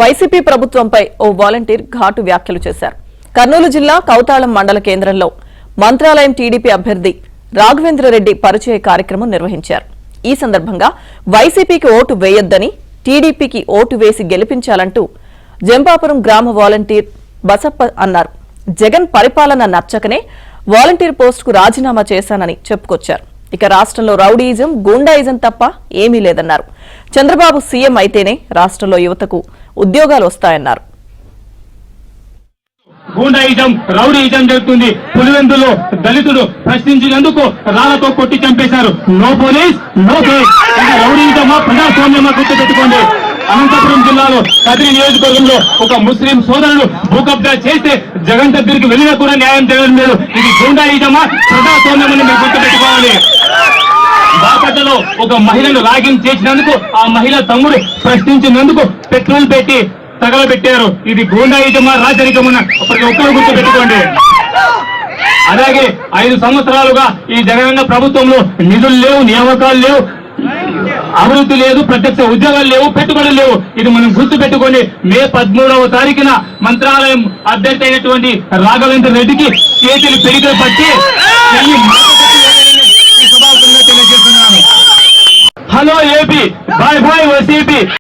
YCP ప్రభుత్వంపై ఓ volunteer ఘాటు వ్యాఖ్యలు చేశారు. కర్నూలు జిల్లా కౌతాళం మండల కేంద్రంలో మంత్రాలయం టీడీపీ అభ్యర్థి రాఘవేంద్రరెడ్డి పరిచయ కార్యక్రమం నిర్వహించారు. ఈ సందర్భంగా వైసీపీకి ఓటు వేయొద్దని, టీడీపీకి ఓటు వేసి గెలిపించాలంటూ జంపాపురం గ్రామ వాలంటీర్ బసప్ప అన్నారు. జగన్ పరిపాలన నచ్చకనే వాలంటీర్ పోస్టుకు రాజీనామా చేశానని చెప్పుకొచ్చారు. ఇక రాష్ట్రంలో రౌడీయిజం, గూండాయిజం తప్ప ఏమీ లేదన్నారు. చంద్రబాబు సీఎం అయితేనే రాష్ట్రంలో యువతకు ఉద్యోగాలు వస్తాయన్నారు. గూండాయిజం, రౌడీయిజం జరుగుతుంది. పులివెందులో దళితుడు ప్రశ్నించినందుకు రాళ్లతో కొట్టి చంపేశారు. No police, no case. రౌడీయిజమా, ప్రజాస్వామ్యమా గుర్తుపెట్టుకోండి. అనంతపురం జిల్లాలో కదిరి నియోజకవర్గంలో ఒక ముస్లిం సోదరుడు భూకబ్జా చేస్తే జగన్ దగ్గరికి వెళ్ళినా కూడా న్యాయం జరగడం లేదు. ఇది గూండాయిజమా, ప్రజాస్వామ్యమని మీరు గుర్తుపెట్టుకోవాలి. బాపట్లలో ఒక మహిళను ర్యాగింగ్ చేసినందుకు ఆ మహిళ తమ్ముడు ప్రశ్నించినందుకు పెట్రోల్ పెట్టి తగలబెట్టారు. ఇది గూండాయిజమా, రాజరికమా, ప్రతి ఒక్కరు గుర్తుపెట్టుకోండి. అలాగే 5 సంవత్సరాలుగా ఈ జగనన్న ప్రభుత్వంలో నిధులు లేవు, నియామకాలు లేవు, అభివృద్ధి లేదు, ప్రత్యక్ష ఉద్యోగాలు లేవు, పెట్టుబడులు లేవు. ఇది మనం గుర్తు పెట్టుకోండి. మే 13వ తారీఖున మంత్రాలయం అభ్యర్థి అయినటువంటి రాఘవేంద్ర రెడ్డికి చేతులు పెరిగి పట్టి తెలియజేస్తున్నాను. Hello AP, bye bye YCP.